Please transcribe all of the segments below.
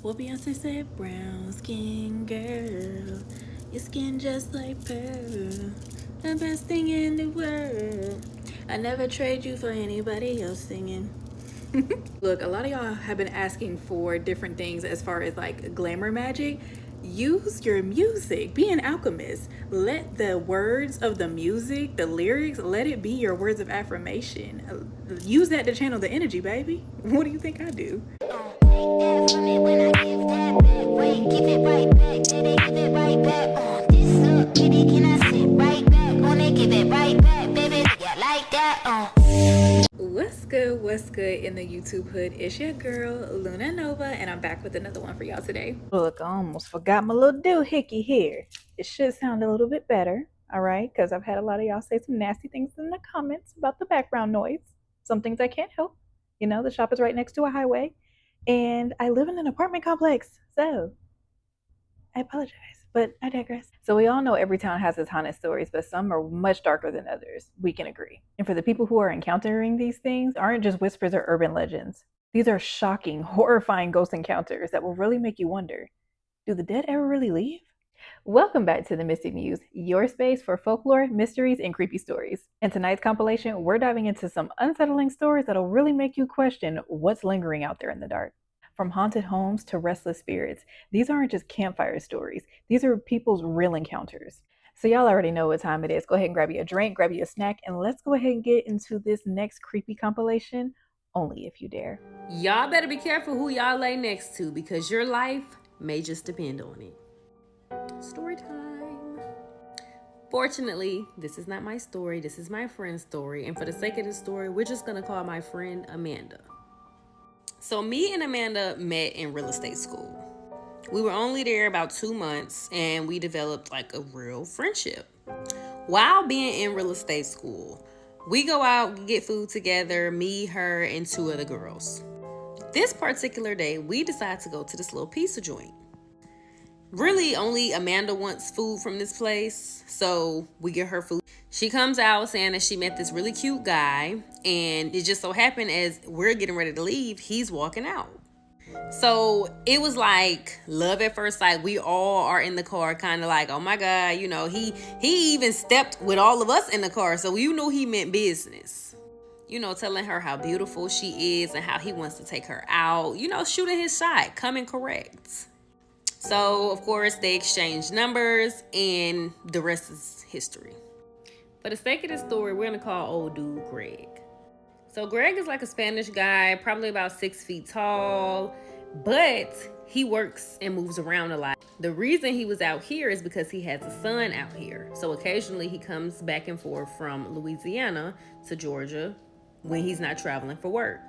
What Beyonce said, brown skin girl, your skin just like pearl, the best thing in the world. I never trade you for anybody else singing. Look, a lot of y'all have been asking for different things as far as like glamour magic. Use your music. Be an alchemist. Let the words of the music, the lyrics, let it be your words of affirmation. Use that to channel the energy, baby. What do you think I do? What's good in the YouTube hood? It's your girl Luna Nova, and I'm back with another one for y'all today. Look, I almost forgot my little doohickey here. It should sound a little bit better, all right? Because I've had a lot of y'all say some nasty things in the comments about the background noise. Some things I can't help. You know, the shop is right next to a highway, and I live in an apartment complex, so I apologize, but I digress. So we all know every town has its haunted stories, but some are much darker than others. We can agree. And for the people who are encountering these things, aren't just whispers or urban legends. These are shocking, horrifying ghost encounters that will really make you wonder, do the dead ever really leave? Welcome back to the Mystic Muse, your space for folklore, mysteries, and creepy stories. In tonight's compilation, we're diving into some unsettling stories that'll really make you question what's lingering out there in the dark. From haunted homes to restless spirits, these aren't just campfire stories. These are people's real encounters. So y'all already know what time it is. Go ahead and grab you a drink, grab you a snack, and let's go ahead and get into this next creepy compilation, only if you dare. Y'all better be careful who y'all lay next to because your life may just depend on it. Story time. Fortunately, this is not my story. This is my friend's story. And for the sake of this story, we're just going to call my friend Amanda. So me and Amanda met in real estate school. We were only there about 2 months and we developed like a real friendship. While being in real estate school, we go out, get food together, me, her, and 2 other girls. This particular day, we decide to go to this little pizza joint. Really, only Amanda wants food from this place, so we get her food. She comes out saying that she met this really cute guy, and it just so happened as we're getting ready to leave, he's walking out. So it was like love at first sight. We all are in the car kind of like, oh my God, you know, he even stepped with all of us in the car, so you knew he meant business. You know, telling her how beautiful she is and how he wants to take her out, you know, shooting his shot, coming correct. So, of course, they exchanged numbers and the rest is history. For the sake of this story, we're going to call old dude Greg. So, Greg is like a Spanish guy, probably about 6 feet tall, but he works and moves around a lot. The reason he was out here is because he has a son out here. So, occasionally he comes back and forth from Louisiana to Georgia when he's not traveling for work.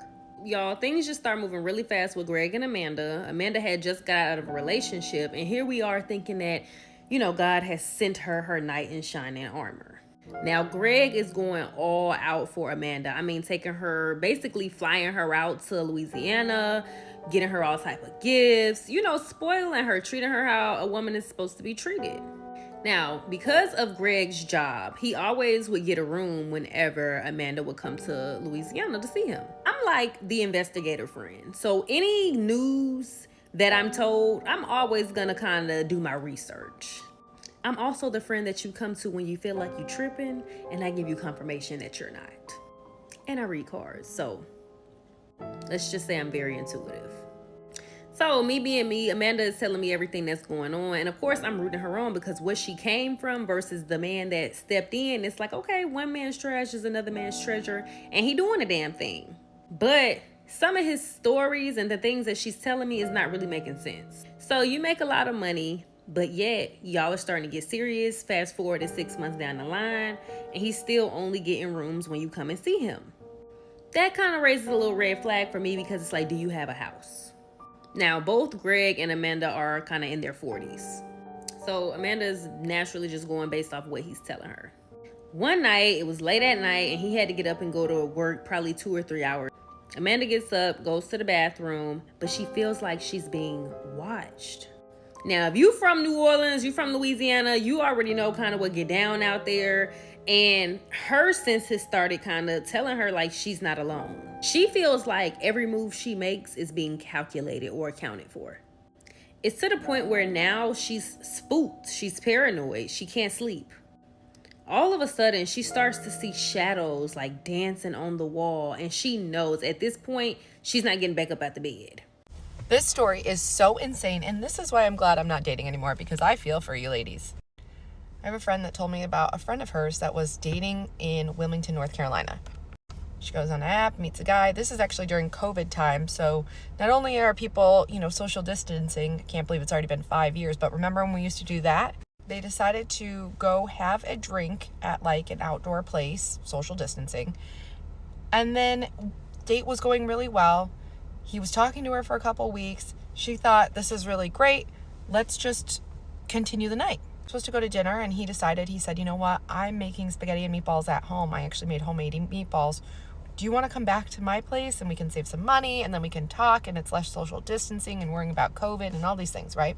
Y'all, things just start moving really fast with Greg and Amanda. Amanda had just got out of a relationship, and here we are thinking that, you know, God has sent her knight in shining armor. Now, Greg is going all out for Amanda. I mean, taking her, basically flying her out to Louisiana, getting her all type of gifts, you know, spoiling her, treating her how a woman is supposed to be treated. Now, because of Greg's job, he always would get a room whenever Amanda would come to Louisiana to see him. I'm like the investigator friend. So any news that I'm told, I'm always gonna kind of do my research. I'm also the friend that you come to when you feel like you're tripping, and I give you confirmation that you're not. And I read cards, so let's just say I'm very intuitive. So me being me, Amanda is telling me everything that's going on. And of course, I'm rooting her on because what she came from versus the man that stepped in, it's like, okay, one man's trash is another man's treasure. And he doing a damn thing. But some of his stories and the things that she's telling me is not really making sense. So you make a lot of money, but yet y'all are starting to get serious. Fast forward to 6 months down the line, and he's still only getting rooms when you come and see him. That kind of raises a little red flag for me because it's like, do you have a house? Now, both Greg and Amanda are kind of in their 40s. So Amanda's naturally just going based off what he's telling her. One night, it was late at night, and he had to get up and go to work probably 2 or 3 hours. Amanda gets up, goes to the bathroom, but she feels like she's being watched. Now, if you from New Orleans, you from Louisiana, you already know kind of what get down out there. And her senses started kind of telling her like she's not alone. She feels like every move she makes is being calculated or accounted for. It's to the point where now she's spooked. She's paranoid. She can't sleep. All of a sudden, she starts to see shadows like dancing on the wall, and she knows at this point she's not getting back up out the bed. This story is so insane, and this is why I'm glad I'm not dating anymore, because I feel for you ladies. I have a friend that told me about a friend of hers that was dating in Wilmington, North Carolina. She goes on an app, meets a guy. This is actually during COVID time, so not only are people, social distancing, can't believe it's already been 5 years, but remember when we used to do that? They decided to go have a drink at like an outdoor place, social distancing, and then date was going really well. He was talking to her for a couple weeks. She thought, this is really great. Let's just continue the night. Supposed to go to dinner, and he said, you know what? I'm making spaghetti and meatballs at home. I actually made homemade meatballs. Do you want to come back to my place and we can save some money and then we can talk and it's less social distancing and worrying about COVID and all these things, right?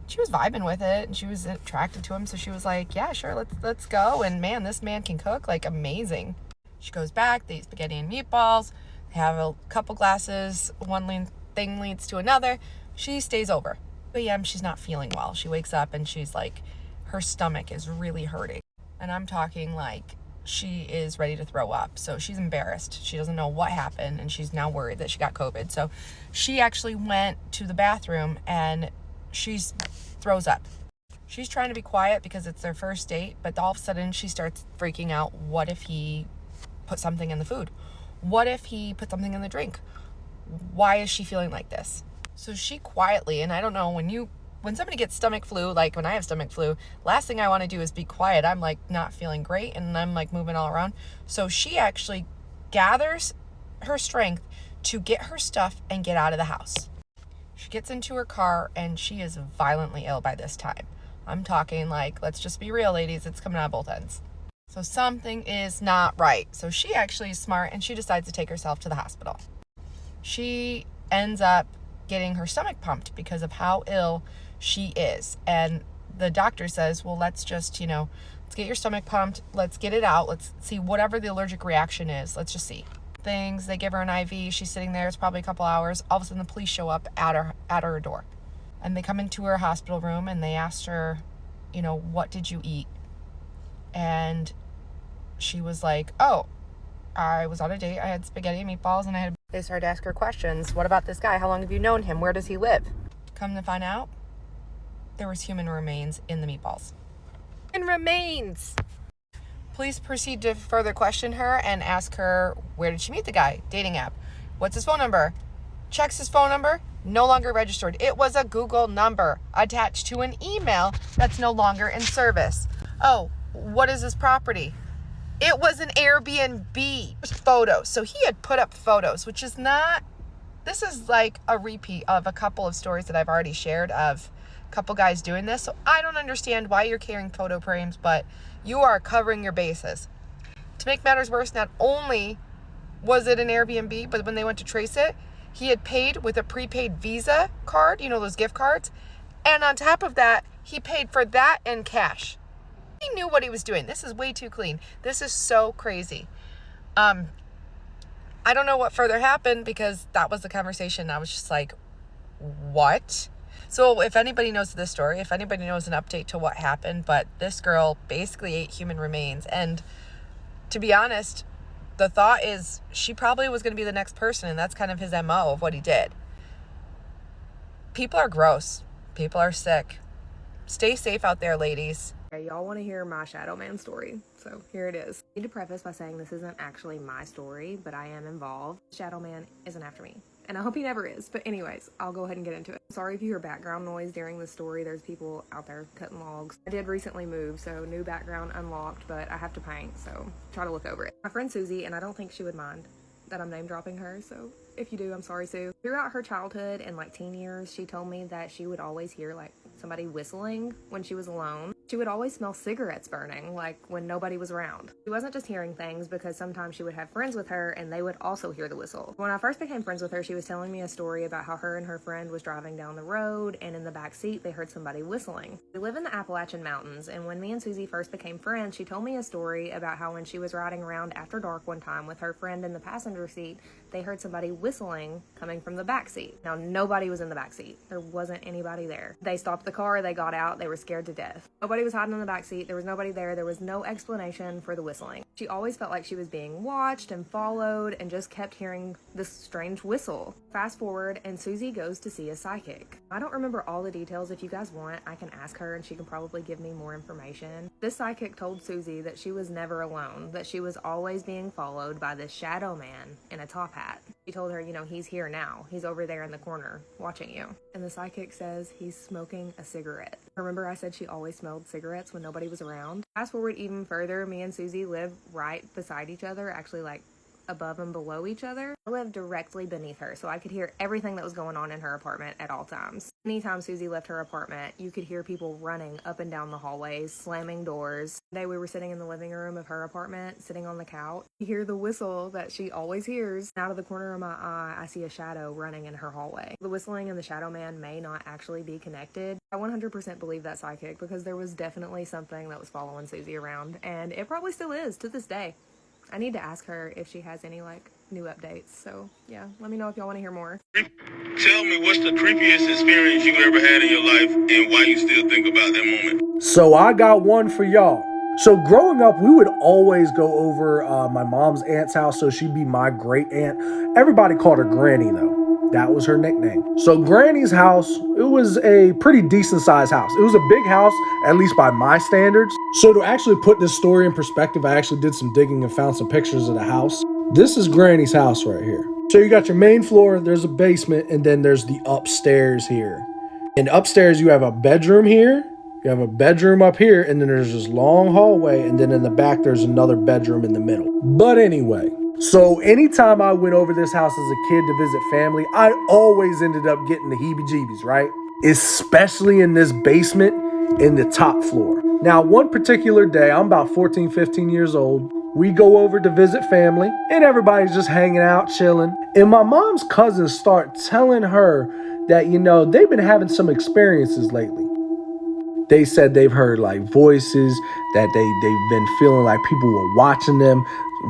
She was vibing with it and she was attracted to him. So she was like, yeah, sure, let's go. And man, this man can cook, like amazing. She goes back, they eat spaghetti and meatballs, they have a couple glasses, one thing leads to another. She stays over. 2 a.m., she's not feeling well. She wakes up and she's like, her stomach is really hurting. And I'm talking like she is ready to throw up. So she's embarrassed. She doesn't know what happened and she's now worried that she got COVID. So she actually went to the bathroom and she throws up. She's trying to be quiet because it's their first date, but all of a sudden she starts freaking out. What if he put something in the food? What if he put something in the drink? Why is she feeling like this? So she quietly, and I don't know, when somebody gets stomach flu, like when I have stomach flu, last thing I want to do is be quiet. I'm like not feeling great and I'm like moving all around. So she actually gathers her strength to get her stuff and get out of the house. She gets into her car and she is violently ill by this time. I'm talking like, let's just be real, ladies, it's coming out of both ends. So something is not right. So she actually is smart and she decides to take herself to the hospital. She ends up getting her stomach pumped because of how ill she is. And the doctor says, well, let's just, let's get your stomach pumped. Let's get it out. Let's see whatever the allergic reaction is. Let's just see. They give her an IV. She's sitting there. It's probably a couple hours. All of a sudden the police show up at her door. And they come into her hospital room and they asked her, what did you eat? And she was like, oh, I was on a date. I had spaghetti and meatballs and They started to ask her questions. What about this guy? How long have you known him? Where does he live? Come to find out, there was human remains in the meatballs. Human remains! Police proceed to further question her and ask her, where did she meet the guy? Dating app. What's his phone number? Checks his phone number. No longer registered. It was a Google number attached to an email that's no longer in service. Oh, what is his property? It was an Airbnb. Photos. So he had put up photos, which is not, this is like a repeat of a couple of stories that I've already shared of a couple guys doing this. So I don't understand why you're carrying photo frames, but you are covering your bases. To make matters worse, not only was it an Airbnb, but when they went to trace it, he had paid with a prepaid Visa card, those gift cards. And on top of that, he paid for that in cash. He knew what he was doing. This is way too clean. This is so crazy. I don't know what further happened because that was the conversation. I was just like, what? So if anybody knows this story, if anybody knows an update to what happened, but this girl basically ate human remains. And to be honest, the thought is she probably was going to be the next person. And that's kind of his MO of what he did. People are gross. People are sick. Stay safe out there, ladies. Okay, y'all want to hear my Shadow Man story, so here it is. I need to preface by saying this isn't actually my story, but I am involved. Shadow Man isn't after me, and I hope he never is, but anyways, I'll go ahead and get into it. Sorry if you hear background noise during the story. There's people out there cutting logs. I did recently move, so new background unlocked, but I have to paint, so try to look over it. My friend Susie, and I don't think she would mind that I'm name dropping her, so if you do, I'm sorry, Sue. Throughout her childhood and teen years, she told me that she would always hear somebody whistling when she was alone. She would always smell cigarettes burning, like when nobody was around. She wasn't just hearing things because sometimes she would have friends with her and they would also hear the whistle. When I first became friends with her, she was telling me a story about how her and her friend was driving down the road and in the back seat they heard somebody whistling. We live in the Appalachian Mountains, and when me and Susie first became friends, she told me a story about how when she was riding around after dark one time with her friend in the passenger seat, they heard somebody whistling coming from the back seat. Now, nobody was in the back seat. There wasn't anybody there. They stopped the car, they got out, they were scared to death. Nobody was hiding in the back seat, there was nobody there, there was no explanation for the whistling. She always felt like she was being watched and followed and just kept hearing this strange whistle. Fast forward, and Susie goes to see a psychic. I don't remember all the details. If you guys want, I can ask her and she can probably give me more information. This psychic told Susie that she was never alone, that she was always being followed by this shadow man in a top hat. She told her, he's here now. He's over there in the corner watching you. And the psychic says he's smoking a cigarette. Remember I said she always smelled cigarettes when nobody was around? Fast forward even further, me and Susie live right beside each other, actually like above and below each other. I lived directly beneath her, so I could hear everything that was going on in her apartment at all times. Anytime Susie left her apartment, you could hear people running up and down the hallways, slamming doors. One day we were sitting in the living room of her apartment, sitting on the couch. You hear the whistle that she always hears. Out of the corner of my eye, I see a shadow running in her hallway. The whistling and the shadow man may not actually be connected. I 100% believe that psychic because there was definitely something that was following Susie around, and it probably still is to this day. I need to ask her if she has any, new updates. So, yeah, let me know if y'all want to hear more. Tell me what's the creepiest experience you ever had in your life and why you still think about that moment. So I got one for y'all. So growing up, we would always go over my mom's aunt's house. So she'd be my great aunt. Everybody called her Granny, though. That was her nickname. So Granny's house, it was a pretty decent sized house. It was a big house, at least by my standards. So to actually put this story in perspective, I actually did some digging and found some pictures of the house. This is Granny's house right here. So you got your main floor, there's a basement, and then there's the upstairs here. And upstairs you have a bedroom here, you have a bedroom up here, and then there's this long hallway, and then in the back there's another bedroom in the middle. But anyway, so anytime I went over this house as a kid to visit family, I always ended up getting the heebie-jeebies, right? Especially in this basement in the top floor. Now, one particular day, I'm about 14, 15 years old. We go over to visit family, and everybody's just hanging out, chilling. And my mom's cousins start telling her that, they've been having some experiences lately. They said they've heard voices, that they've been feeling like people were watching them.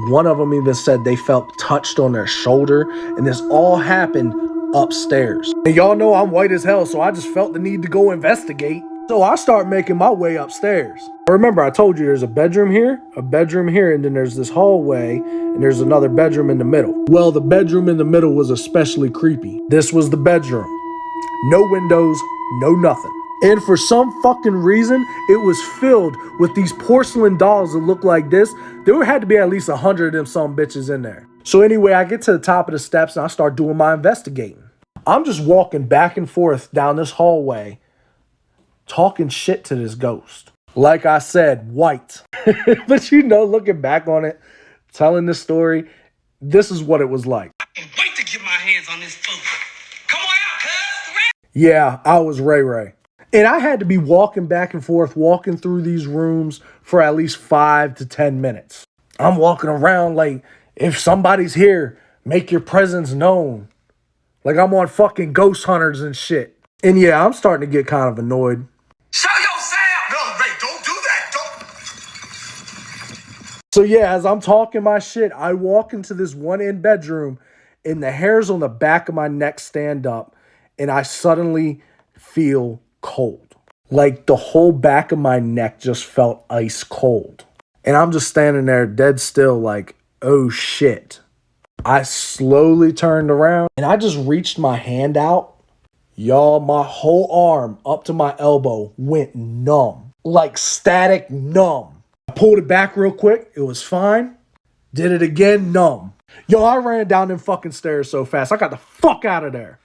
One of them even said they felt touched on their shoulder, and this all happened upstairs. And y'all know I'm white as hell, so I just felt the need to go investigate. So I start making my way upstairs. Remember, I told you there's a bedroom here, and then there's this hallway, and there's another bedroom in the middle. Well, the bedroom in the middle was especially creepy. This was the bedroom. No windows, no nothing. And for some fucking reason, it was filled with these porcelain dolls that looked like this. There had to be at least 100 of them some bitches in there. So anyway, I get to the top of the steps and I start doing my investigating. I'm just walking back and forth down this hallway, talking shit to this ghost. Like I said, white. But looking back on it, telling this story, this is what it was like. I can't wait to get my hands on this food. Come on out, cuz. Yeah, I was Ray Ray. And I had to be walking back and forth, walking through these rooms for at least 5 to 10 minutes. I'm walking around like, if somebody's here, make your presence known. Like I'm on fucking ghost hunters and shit. And yeah, I'm starting to get kind of annoyed. Show yourself. No, Ray, don't do that. Don't. So yeah, as I'm talking my shit, I walk into this one end bedroom and the hairs on the back of my neck stand up and I suddenly feel cold. Like the whole back of my neck just felt ice cold. And I'm just standing there dead still like, oh shit. I slowly turned around and I just reached my hand out. Y'all, my whole arm up to my elbow went numb. Like static numb. I pulled it back real quick. It was fine. Did it again, numb. Yo, I ran down them fucking stairs so fast. I got the fuck out of there.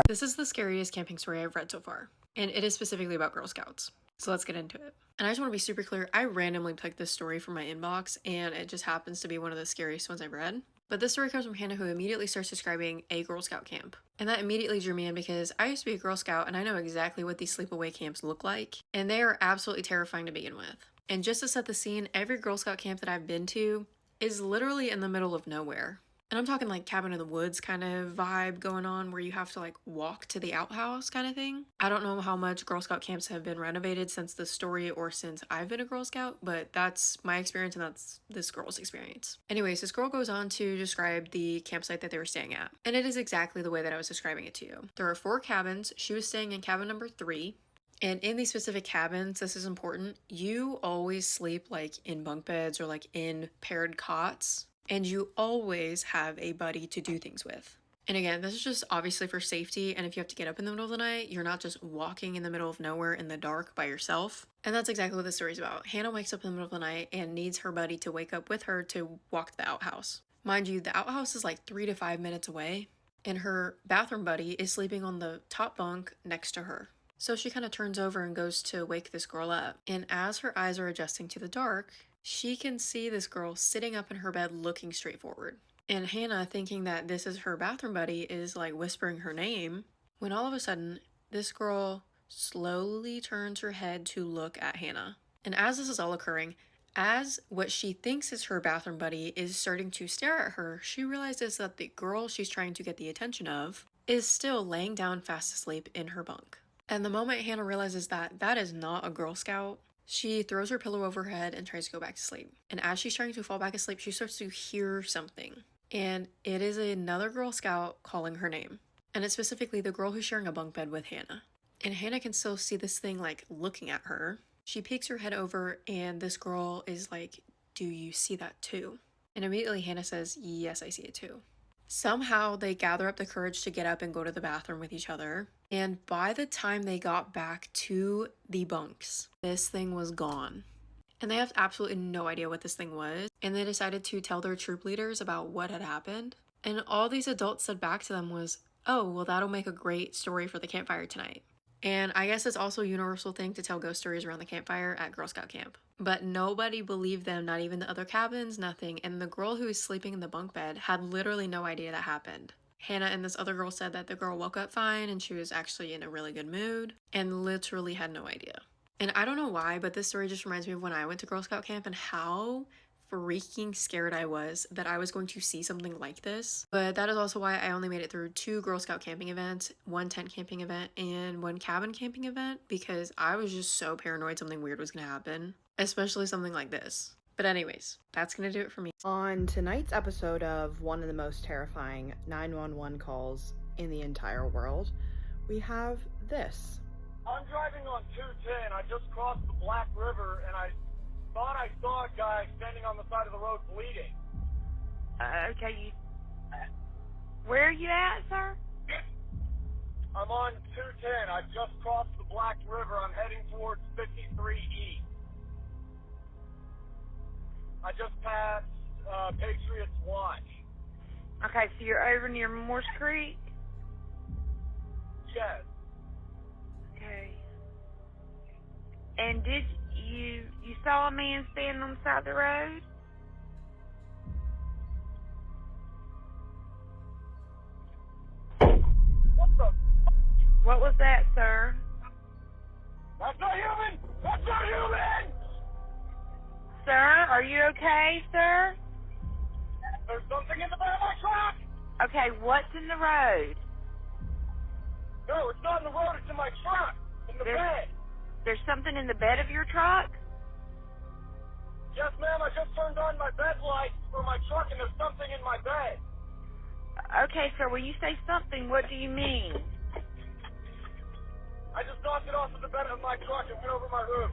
This is the scariest camping story I've read so far, and it is specifically about Girl Scouts. So let's get into it. And I just want to be super clear, I randomly picked this story from my inbox, and it just happens to be one of the scariest ones I've read. But this story comes from Hannah, who immediately starts describing a Girl Scout camp. And that immediately drew me in because I used to be a Girl Scout and I know exactly what these sleepaway camps look like. And they are absolutely terrifying to begin with. And just to set the scene, every Girl Scout camp that I've been to is literally in the middle of nowhere. And I'm talking like cabin in the woods kind of vibe going on where you have to like walk to the outhouse kind of thing. I don't know how much Girl Scout camps have been renovated since the story or since I've been a Girl Scout, but that's my experience and that's this girl's experience. Anyways, this girl goes on to describe the campsite that they were staying at. And it is exactly the way that I was describing it to you. There are 4 cabins. She was staying in cabin number 3. And in these specific cabins, this is important, you always sleep like in bunk beds or like in paired cots. And you always have a buddy to do things with. And again, this is just obviously for safety. And if you have to get up in the middle of the night, you're not just walking in the middle of nowhere in the dark by yourself. And that's exactly what this story's about. Hannah wakes up in the middle of the night and needs her buddy to wake up with her to walk to the outhouse. Mind you, the outhouse is like 3 to 5 minutes away. And her bathroom buddy is sleeping on the top bunk next to her. So she kind of turns over and goes to wake this girl up. And as her eyes are adjusting to the dark, she can see this girl sitting up in her bed looking straight forward. And Hannah, thinking that this is her bathroom buddy, is like whispering her name, when all of a sudden, this girl slowly turns her head to look at Hannah. And as this is all occurring, as what she thinks is her bathroom buddy is starting to stare at her, she realizes that the girl she's trying to get the attention of is still laying down fast asleep in her bunk. And the moment Hannah realizes that that is not a Girl Scout, she throws her pillow over her head and tries to go back to sleep. And as she's trying to fall back asleep, she starts to hear something. And it is another Girl Scout calling her name. And it's specifically the girl who's sharing a bunk bed with Hannah. And Hannah can still see this thing like looking at her. She peeks her head over and this girl is like, "Do you see that too?" And immediately Hannah says, "Yes, I see it too." Somehow they gather up the courage to get up and go to the bathroom with each other. And by the time they got back to the bunks, this thing was gone. And they have absolutely no idea what this thing was. And they decided to tell their troop leaders about what had happened. And all these adults said back to them was, "Oh, well, that'll make a great story for the campfire tonight." And I guess it's also a universal thing to tell ghost stories around the campfire at Girl Scout camp. But nobody believed them, not even the other cabins, nothing. And the girl who was sleeping in the bunk bed had literally no idea that happened. Hannah and this other girl said that the girl woke up fine and she was actually in a really good mood and literally had no idea. And I don't know why, but this story just reminds me of when I went to Girl Scout camp and how freaking scared I was that I was going to see something like this. But that is also why I only made it through 2 Girl Scout camping events, 1 tent camping event, and 1 cabin camping event, because I was just so paranoid something weird was going to happen, especially something like this. But anyways, that's going to do it for me. On tonight's episode of one of the most terrifying 911 calls in the entire world, we have this. I'm driving on 210. I just crossed the Black River and I thought I saw a guy standing on the side of the road bleeding. Okay, where are you at, sir? I'm on 210. I just crossed the Black River. I'm heading towards 53 East. I just passed Patriots Watch. Okay, so you're over near Morse Creek? Yes. Okay. And did you saw a man standing on the side of the road? What the? What was that, sir? That's not human! That's not human! Sir, are you okay, sir? There's something in the bed of my truck! Okay, what's in the road? No, it's not in the road, it's in my truck! In the bed! There's something in the bed of your truck? Yes, ma'am, I just turned on my bed lights for my truck and there's something in my bed. Okay, sir, when you say something, what do you mean? I just knocked it off of the bed of my truck and went over my roof.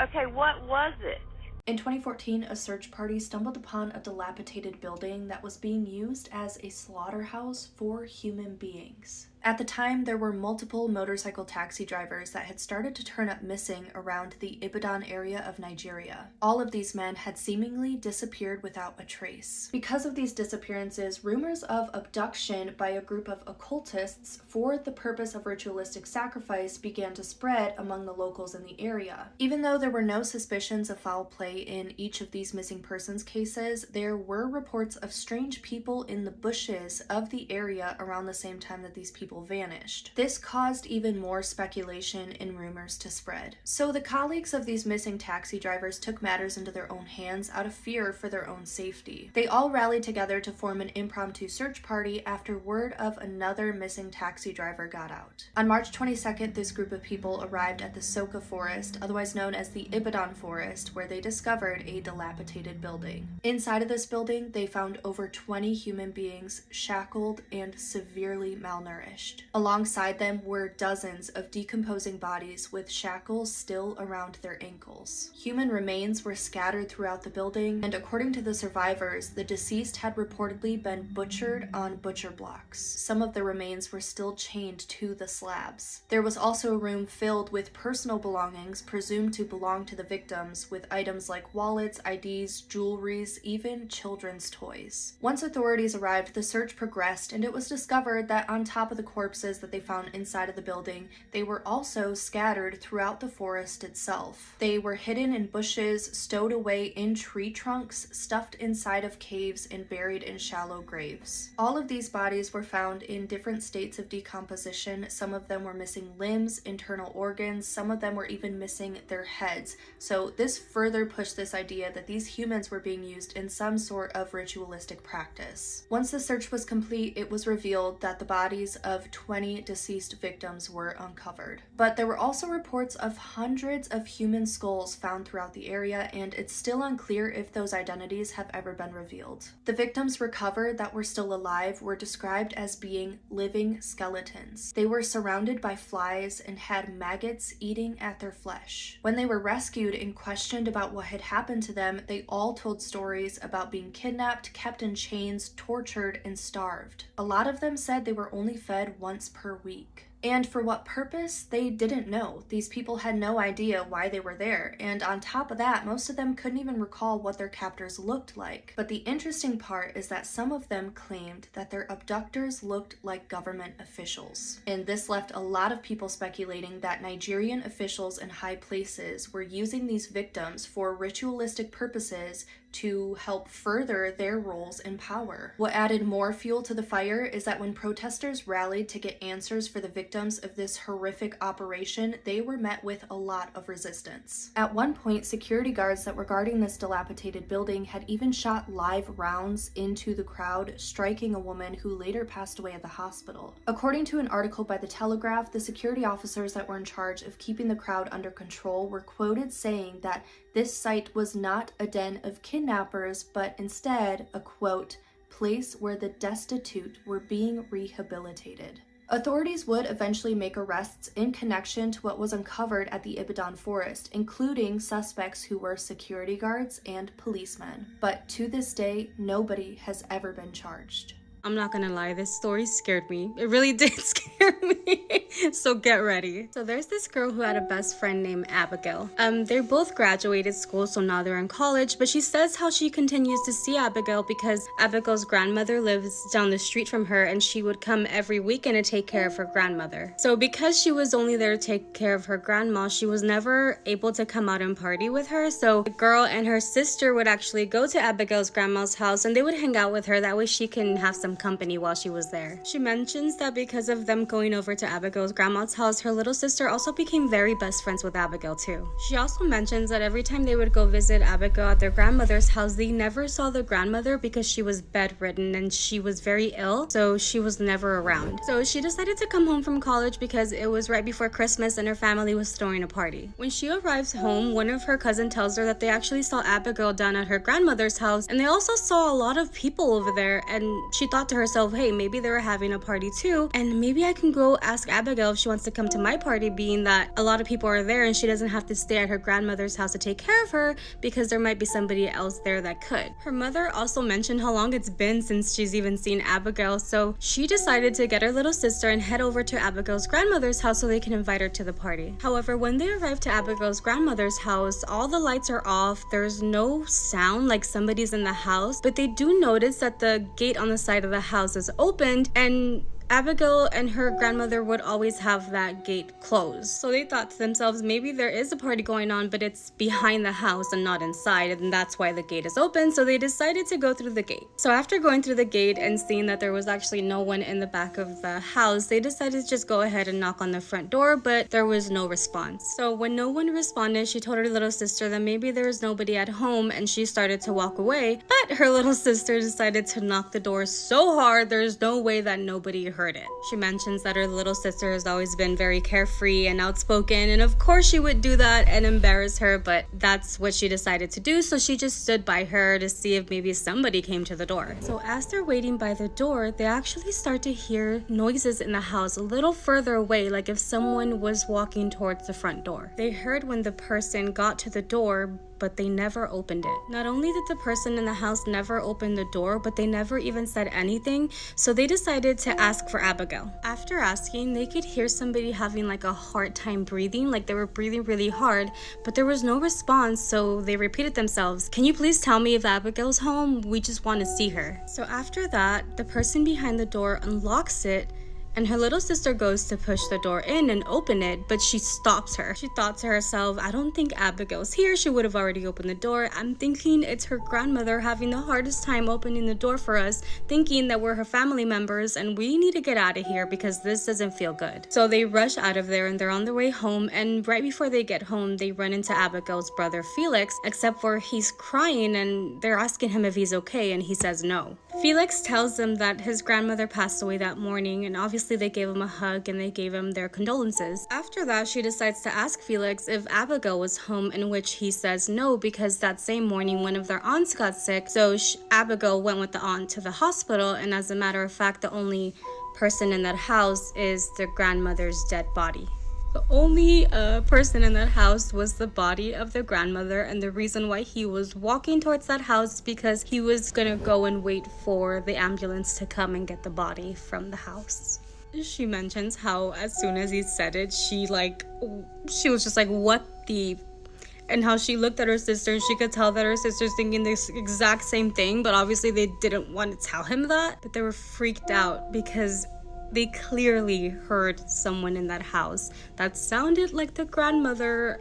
Okay, what was it? In 2014, a search party stumbled upon a dilapidated building that was being used as a slaughterhouse for human beings. At the time, there were multiple motorcycle taxi drivers that had started to turn up missing around the Ibadon area of Nigeria. All of these men had seemingly disappeared without a trace. Because of these disappearances, rumors of abduction by a group of occultists for the purpose of ritualistic sacrifice began to spread among the locals in the area. Even though there were no suspicions of foul play in each of these missing persons cases, there were reports of strange people in the bushes of the area around the same time that these people vanished. This caused even more speculation and rumors to spread. So the colleagues of these missing taxi drivers took matters into their own hands out of fear for their own safety. They all rallied together to form an impromptu search party after word of another missing taxi driver got out. On March 22nd, this group of people arrived at the Soka Forest, otherwise known as the Ibadon Forest, where they discovered a dilapidated building. Inside of this building, they found over 20 human beings shackled and severely malnourished. Alongside them were dozens of decomposing bodies with shackles still around their ankles. Human remains were scattered throughout the building, and according to the survivors, the deceased had reportedly been butchered on butcher blocks. Some of the remains were still chained to the slabs. There was also a room filled with personal belongings presumed to belong to the victims, with items like wallets, IDs, jewelries, even children's toys. Once authorities arrived, the search progressed, and it was discovered that on top of the corpses that they found inside of the building, they were also scattered throughout the forest itself. They were hidden in bushes, stowed away in tree trunks, stuffed inside of caves, and buried in shallow graves. All of these bodies were found in different states of decomposition. Some of them were missing limbs, internal organs, some of them were even missing their heads. So this further pushed this idea that these humans were being used in some sort of ritualistic practice. Once the search was complete, it was revealed that the bodies of 20 deceased victims were uncovered. But there were also reports of hundreds of human skulls found throughout the area, and it's still unclear if those identities have ever been revealed. The victims recovered that were still alive were described as being living skeletons. They were surrounded by flies and had maggots eating at their flesh. When they were rescued and questioned about what had happened to them, they all told stories about being kidnapped, kept in chains, tortured, and starved. A lot of them said they were only fed once per week. And for what purpose, they didn't know. These people had no idea why they were there, and on top of that, most of them couldn't even recall what their captors looked like. But the interesting part is that some of them claimed that their abductors looked like government officials. And this left a lot of people speculating that Nigerian officials in high places were using these victims for ritualistic purposes to help further their roles in power. What added more fuel to the fire is that when protesters rallied to get answers for the victims of this horrific operation, they were met with a lot of resistance. At one point, security guards that were guarding this dilapidated building had even shot live rounds into the crowd, striking a woman who later passed away at the hospital. According to an article by The Telegraph, the security officers that were in charge of keeping the crowd under control were quoted saying that this site was not a den of kidnappers, but instead a, quote, place where the destitute were being rehabilitated. Authorities would eventually make arrests in connection to what was uncovered at the Ibadon forest, including suspects who were security guards and policemen. But to this day, nobody has ever been charged. I'm not gonna lie, this story scared me. It really did scare me. So get ready. So there's this girl who had a best friend named Abigail. They both graduated school, so now they're in college, but she says how she continues to see Abigail because Abigail's grandmother lives down the street from her, and she would come every weekend to take care of her grandmother. So because she was only there to take care of her grandma, she was never able to come out and party with her. So the girl and her sister would actually go to Abigail's grandma's house, and they would hang out with her. That way she can have some company while she was there. She mentions that because of them going over to Abigail's grandma's house, her little sister also became very best friends with Abigail too. She also mentions that every time they would go visit Abigail at their grandmother's house, they never saw the grandmother because she was bedridden and she was very ill, so she was never around. So she decided to come home from college because it was right before Christmas and her family was throwing a party. When she arrives home, one of her cousins tells her that they actually saw Abigail down at her grandmother's house, and they also saw a lot of people over there, and she thought thought to herself, hey, maybe they were having a party too, and maybe I can go ask Abigail if she wants to come to my party, being that a lot of people are there and she doesn't have to stay at her grandmother's house to take care of her because there might be somebody else there that could. Her mother also mentioned how long it's been since she's even seen Abigail, so she decided to get her little sister and head over to Abigail's grandmother's house so they can invite her to the party. However, when they arrive to Abigail's grandmother's house, all the lights are off, there's no sound like somebody's in the house, but they do notice that the gate on the side of the house is opened, and Abigail and her grandmother would always have that gate closed. So they thought to themselves, maybe there is a party going on, but it's behind the house and not inside, and that's why the gate is open. So they decided to go through the gate. So after going through the gate and seeing that there was actually no one in the back of the house, they decided to just go ahead and knock on the front door, but there was no response. So when no one responded, she told her little sister that maybe there was nobody at home, and she started to walk away. But her little sister decided to knock the door so hard, there's no way that nobody heard it. She mentions that her little sister has always been very carefree and outspoken, and of course she would do that and embarrass her, but that's what she decided to do, so she just stood by her to see if maybe somebody came to the door. So as they're waiting by the door, they actually start to hear noises in the house a little further away, like if someone was walking towards the front door. They heard when the person got to the door, but they never opened it. Not only did the person in the house never open the door, but they never even said anything, so they decided to ask for Abigail. After asking, they could hear somebody having like a hard time breathing, like they were breathing really hard, but there was no response, so they repeated themselves, can you please tell me if Abigail's home? We just want to see her. So after that, the person behind the door unlocks it, and her little sister goes to push the door in and open it, but she stops her. She thought to herself, I don't think Abigail's here. She would have already opened the door. I'm thinking it's her grandmother having the hardest time opening the door for us, thinking that we're her family members and we need to get out of here because this doesn't feel good. So they rush out of there and they're on their way home, and right before they get home, they run into Abigail's brother Felix, except for he's crying and they're asking him if he's okay, and he says no. Felix tells them that his grandmother passed away that morning, and obviously they gave him a hug and they gave him their condolences. After that, she decides to ask Felix if Abigail was home, in which he says no, because that same morning one of their aunts got sick, so Abigail went with the aunt to the hospital, and as a matter of fact, the only person in that house is their grandmother's dead body. The only person in that house was the body of their grandmother, and the reason why he was walking towards that house because he was gonna go and wait for the ambulance to come and get the body from the house. She mentions how as soon as he said it, she was just like, what the... And how she looked at her sister and she could tell that her sister's thinking this exact same thing, but obviously they didn't want to tell him that. But they were freaked out because they clearly heard someone in that house that sounded like the grandmother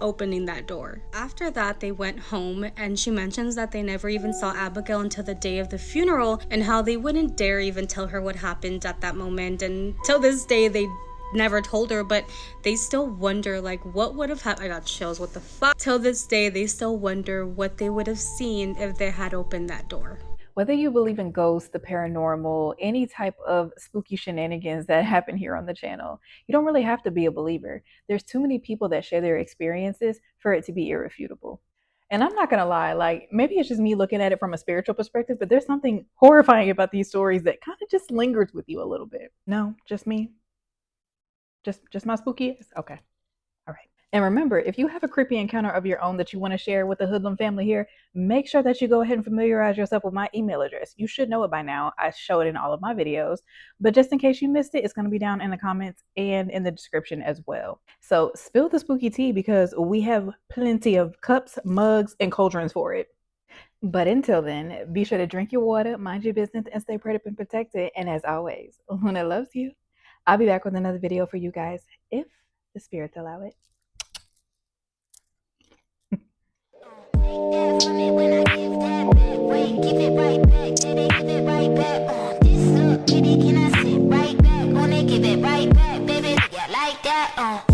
opening that door. After that, they went home, and she mentions that they never even saw Abigail until the day of the funeral, and how they wouldn't dare even tell her what happened at that moment, and till this day they never told her, but they still wonder like what would have happened. I got chills, what the fuck. Till this day they still wonder what they would have seen if they had opened that door. Whether you believe in ghosts, the paranormal, any type of spooky shenanigans that happen here on the channel, you don't really have to be a believer. There's too many people that share their experiences for it to be irrefutable. And I'm not gonna lie, like maybe it's just me looking at it from a spiritual perspective, but there's something horrifying about these stories that kind of just lingers with you a little bit. No, just me? Just my spooky ass? Okay. All right. And remember, if you have a creepy encounter of your own that you want to share with the Hoodlum family here, make sure that you go ahead and familiarize yourself with my email address. You should know it by now. I show it in all of my videos, but just in case you missed it, it's going to be down in the comments and in the description as well. So spill the spooky tea because we have plenty of cups, mugs, and cauldrons for it. But until then, be sure to drink your water, mind your business, and stay prayed up and protected. And as always, Luna loves you. I'll be back with another video for you guys if the spirits allow it. When I give that back, wait, give it right back. Did they give it right back? This look, baby, can I sit right back? When they give it right back, baby, yeah, like that.